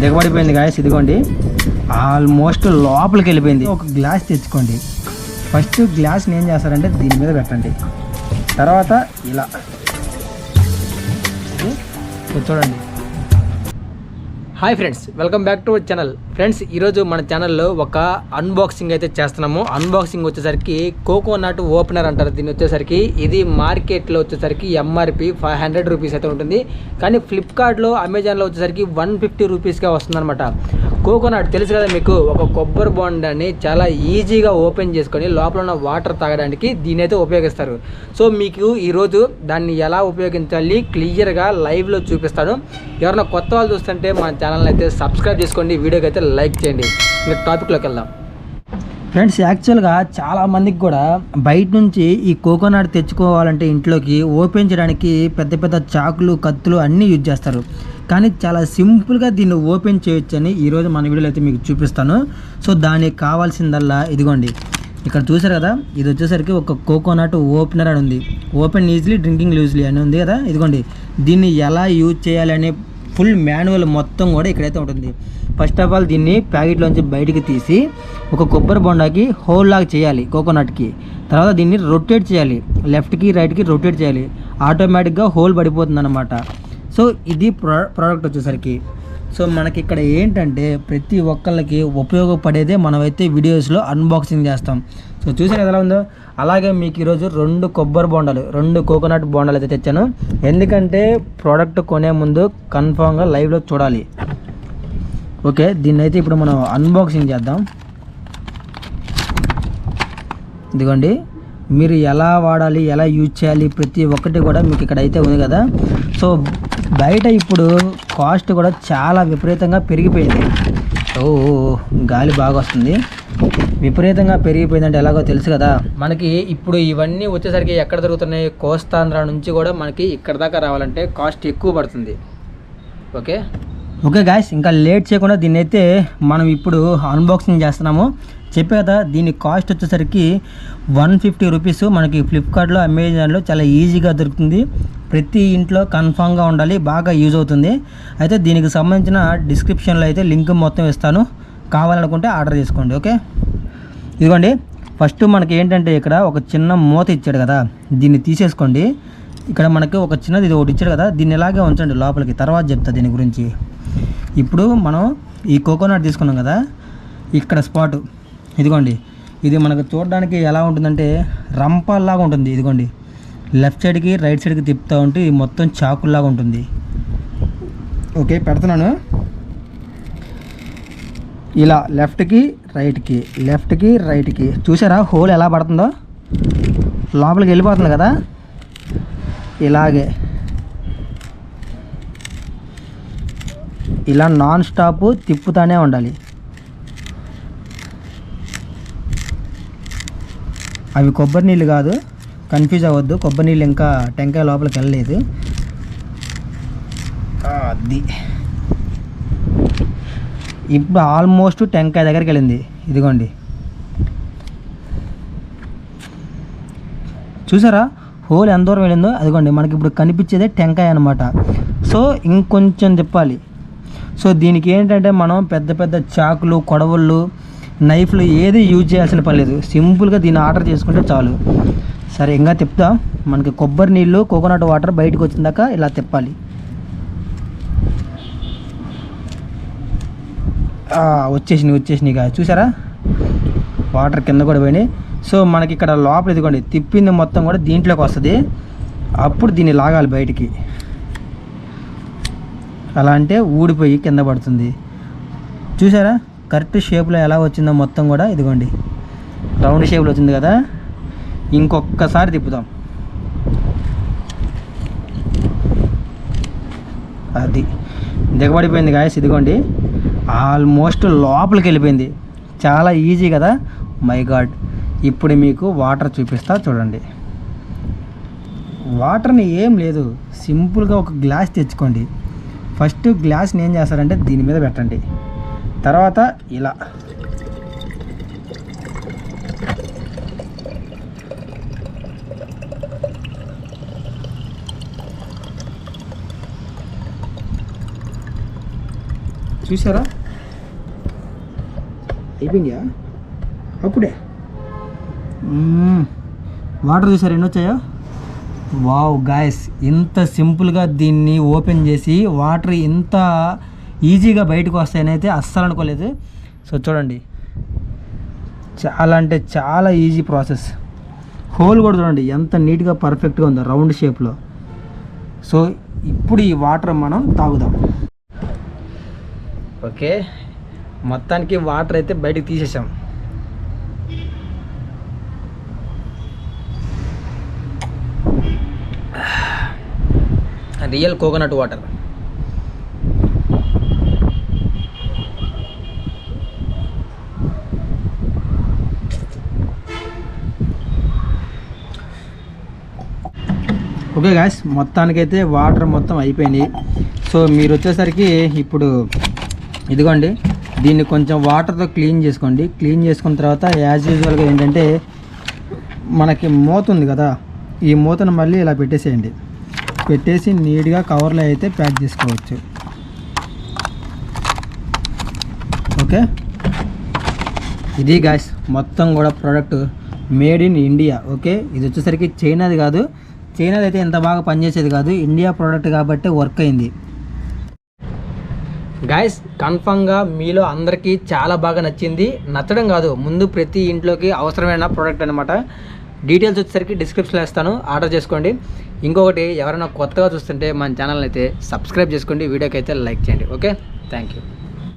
దిగబడిపోయింది guys. ఇదిగోండి almost లోపలికి వెళ్ళిపోయింది. ఒక గ్లాస్ తెచ్చుకోండి. ఫస్ట్ గ్లాస్ని ఏం చేస్తారంటే దీని మీద పెట్టండి. తర్వాత ఇలా చూడండి. Hi friends, welcome back to our channel. Friends, ఈరోజు మన ఛానల్లో ఒక అన్బాక్సింగ్ అయితే చేస్తున్నాము. అన్బాక్సింగ్ వచ్చేసరికి కోకోనట్ ఓపెనర్ అంటారు దీన్ని. వచ్చేసరికి ఇది మార్కెట్లో వచ్చేసరికి ఎంఆర్పి 500 రూపీస్ అయితే ఉంటుంది. కానీ ఫ్లిప్కార్ట్లో, అమెజాన్లో వచ్చేసరికి 150 రూపీస్గా వస్తుందన్నమాట. కోకోనట్ తెలుసు కదా మీకు, ఒక కొబ్బరి బొండాన్ని చాలా ఈజీగా ఓపెన్ చేసుకొని లోపల ఉన్న వాటర్ తాగడానికి దీని అయితే ఉపయోగిస్తారు. సో మీకు ఈరోజు దాన్ని ఎలా ఉపయోగించాలి క్లియర్గా లైవ్లో చూపిస్తాను. ఎవరైనా కొత్త వాళ్ళు చూస్తుంటే మన ఛానల్ అయితే సబ్స్క్రైబ్ చేసుకోండి, వీడియోకి అయితే లైక్ చేయండి. ఇంకా టాపిక్లోకి వెళ్దాం. ఫ్రెండ్స్, యాక్చువల్గా చాలామందికి కూడా బయట నుంచి ఈ కోకోనట్ తెచ్చుకోవాలంటే ఇంట్లోకి ఓపెన్ చేయడానికి పెద్ద పెద్ద చాకులు, కత్తులు అన్నీ యూజ్ చేస్తారు. కానీ చాలా సింపుల్గా దీన్ని ఓపెన్ చేయొచ్చని ఈరోజు మన వీడియోలో అయితే మీకు చూపిస్తాను. సో దానికి కావాల్సిందల్లా ఇదిగోండి, ఇక్కడ చూసారు కదా, ఇది వచ్చేసరికి ఒక కోకోనట్ ఓపెనర్ అని ఉంది. ఓపెన్ ఈజీలీ డ్రింకింగ్ లూజ్లీ అని ఉంది కదా. ఇదిగోండి, దీన్ని ఎలా యూజ్ చేయాలనే ఫుల్ మాన్యువల్ మొత్తం కూడా ఇక్కడైతే ఉంటుంది. ఫస్ట్ ఆఫ్ ఆల్ దీన్ని ప్యాకెట్లోంచి బయటికి తీసి ఒక కొబ్బరి బొండాకి హోల్ లాగా చేయాలి కోకోనట్కి. తర్వాత దీన్ని రొటేట్ చేయాలి, లెఫ్ట్కి రైట్కి రొటేట్ చేయాలి. ఆటోమేటిక్గా హోల్ పడిపోతుంది అన్నమాట. సో ఇది ప్రోడక్ట్ వచ్చేసరికి. సో మనకి ఇక్కడ ఏంటంటే ప్రతి ఒక్కళ్ళకి ఉపయోగపడేదే మనమైతే వీడియోస్లో అన్బాక్సింగ్ చేస్తాం. సో చూసారు ఎలా ఉందో. అలాగే మీకు ఈరోజు 2 కొబ్బరి బొండాలు, 2 కోకోనట్ బొండాలు అయితే తెచ్చాను. ఎందుకంటే ప్రోడక్ట్ కొనే ముందు కన్ఫామ్గా లైవ్లో చూడాలి. ఓకే, దీన్ని అయితే ఇప్పుడు మనం అన్బాక్సింగ్ చేద్దాం. ఇదిగోండి, మీరు ఎలా వాడాలి, ఎలా యూజ్ చేయాలి ప్రతి ఒక్కటి కూడా మీకు ఇక్కడ అయితే ఉంది కదా. సో బయట ఇప్పుడు కాస్ట్ కూడా చాలా విపరీతంగా పెరిగిపోయింది. ఓ గాలి బాగా వస్తుంది. విపరీతంగా పెరిగిపోయిందంటే ఎలాగో తెలుసు కదా మనకి. ఇప్పుడు ఇవన్నీ వచ్చేసరికి ఎక్కడ దొరుకుతున్నాయి, కోస్తాంధ్ర నుంచి కూడా మనకి ఇక్కడ దాకా రావాలంటే కాస్ట్ ఎక్కువ పడుతుంది. ఓకే గాయస్, ఇంకా లేట్ చేయకుండా దీన్ని అయితే మనం ఇప్పుడు అన్బాక్సింగ్ చేస్తున్నాము. చెప్పే కదా, దీని కాస్ట్ వచ్చేసరికి 150 రూపీస్. మనకి ఫ్లిప్కార్ట్లో, అమెజాన్లో చాలా ఈజీగా దొరుకుతుంది. ప్రతి ఇంట్లో కన్ఫామ్గా ఉండాలి, బాగా యూజ్ అవుతుంది. అయితే దీనికి సంబంధించిన డిస్క్రిప్షన్లో అయితే లింక్ మొత్తం ఇస్తాను, కావాలనుకుంటే ఆర్డర్ చేసుకోండి. ఓకే, ఇదిగోండి, ఫస్ట్ మనకి ఏంటంటే ఇక్కడ ఒక చిన్న మూత ఇచ్చాడు కదా, దీన్ని తీసేసుకోండి. ఇక్కడ మనకి ఒక చిన్నది ఇది ఒకటి ఇచ్చాడు కదా, దీన్ని ఇలాగే ఉంచండి లోపలికి, తర్వాత చెప్తా దీని గురించి. ఇప్పుడు మనం ఈ కోకోనట్ తీసుకున్నాం కదా, ఇక్కడ స్పాట్ ఇదిగోండి, ఇది మనకు చూడడానికి ఎలా ఉంటుందంటే రంపల్లాగా ఉంటుంది. ఇదిగోండి, లెఫ్ట్ సైడ్కి రైట్ సైడ్కి తిప్పుతూ ఉంటే మొత్తం చాకుల్లాగా ఉంటుంది. ఓకే, పెడుతున్నాను. ఇలా లెఫ్ట్కి రైట్కి చూసారా హోల్ ఎలా పడుతుందో, లోపలికి వెళ్ళిపోతుంది కదా. ఇలాగే ఇలా నాన్ స్టాప్ తిప్పుతానే ఉండాలి. అవి కొబ్బరి నీళ్ళు కాదు, కన్ఫ్యూజ్ అవ్వద్దు. కొబ్బరి నీళ్ళు ఇంకా టెంకాయ లోపలికి వెళ్ళలేదు. అది ఇప్పుడు ఆల్మోస్ట్ టెంకాయ దగ్గరికి వెళ్ళింది. ఇదిగోండి, చూసారా హోల్ ఎంత దూరం వెళ్ళిందో. అదిగోండి, మనకి ఇప్పుడు కనిపించేదే టెంకాయ అనమాట. సో ఇంకొంచెం తిప్పాలి. సో దీనికి ఏంటంటే మనం పెద్ద పెద్ద చాకులు, కొడవళ్ళు, నైఫ్లు ఏది యూజ్ చేయాల్సిన పని లేదు. సింపుల్గా దీన్ని ఆర్డర్ చేసుకుంటే చాలు. సరే, ఇంకా తిప్పుదాం. మనకి కొబ్బరి నీళ్ళు, కోకోనట్ వాటర్ బయటకు వచ్చిందాక ఇలా తిప్పాలి. వచ్చేసినాయి కాదు, చూసారా వాటర్ కింద కూడా పోయినాయి. సో మనకి ఇక్కడ లోపల ఇదిగోండి తిప్పింది మొత్తం కూడా దీంట్లోకి వస్తుంది. అప్పుడు దీన్ని లాగాలి బయటికి. అలా అంటే ఊడిపోయి కింద పడుతుంది. చూసారా కరెక్ట్ షేప్లో ఎలా వచ్చిందో మొత్తం కూడా. ఇదిగోండి రౌండ్ షేప్లో వచ్చింది కదా. ఇంకొకసారి తిప్పుదాం. అది దిగబడిపోయింది గాయస్. ఇదిగోండి ఆల్మోస్ట్ లోపలికి వెళ్ళిపోయింది. చాలా ఈజీ కదా. మై గాడ్, ఇప్పుడు మీకు వాటర్ చూపిస్తా చూడండి. వాటర్ని ఏం లేదు, సింపుల్గా ఒక గ్లాస్ తెచ్చుకోండి. ఫస్ట్ గ్లాస్ని ఏం చేస్తారంటే దీని మీద పెట్టండి. తర్వాత ఇలా చూసారా, అయిపోయిందా అప్పుడే. వాటర్ చూసారా ఎన్ని వచ్చాయో. వావ్ గాయస్, ఇంత సింపుల్గా దీన్ని ఓపెన్ చేసి వాటర్ ఇంత ఈజీగా బయటకు వస్తాయని అయితే అస్సలు అనుకోలేదు. సో చూడండి, చాలా అంటే చాలా ఈజీ ప్రాసెస్. హోల్ కూడా చూడండి ఎంత నీట్గా పర్ఫెక్ట్గా ఉందో రౌండ్ షేప్లో. సో ఇప్పుడు ఈ వాటర్ మనం తాగుదాం. ఓకే, మొత్తానికి వాటర్ అయితే బయటకు తీసేసాం. Real coconut water. Okay guys, మొత్తానికైతే వాటర్ మొత్తం అయిపోయినాయి. సో మీరు వచ్చేసరికి ఇప్పుడు ఇదిగోండి, దీన్ని కొంచెం వాటర్తో క్లీన్ చేసుకోండి. క్లీన్ చేసుకున్న తర్వాత యాజ్ యూజువల్గా ఏంటంటే మనకి మూత ఉంది కదా, ఈ మూతను మళ్ళీ ఇలా పెట్టేసేయండి. పెట్టేసి నీట్గా కవర్లో అయితే ప్యాక్ చేసుకోవచ్చు. ఓకే, ఇది గాయ్స్ మొత్తం కూడా product made in India. Okay, ఇది వచ్చేసరికి చైనాది కాదు. చైనాది అయితే ఎంత బాగా పనిచేసేది కాదు, ఇండియా ప్రోడక్ట్ కాబట్టి వర్క్ అయింది. గాయస్, కన్ఫామ్గా మీలో అందరికీ చాలా బాగా నచ్చింది. నచ్చడం కాదు, ముందు ప్రతి ఇంట్లోకి అవసరమైన ప్రోడక్ట్ అనమాట. డీటెయిల్స్ వచ్చేసరికి డిస్క్రిప్షన్లో ఇస్తాను, ఆర్డర్ చేసుకోండి. ఇంకొకటి, ఎవరైనా కొత్తగా చూస్తుంటే మన ఛానల్ అయితే సబ్స్క్రైబ్ చేసుకోండి, వీడియోకి అయితే లైక్ చేయండి. Okay, thank you.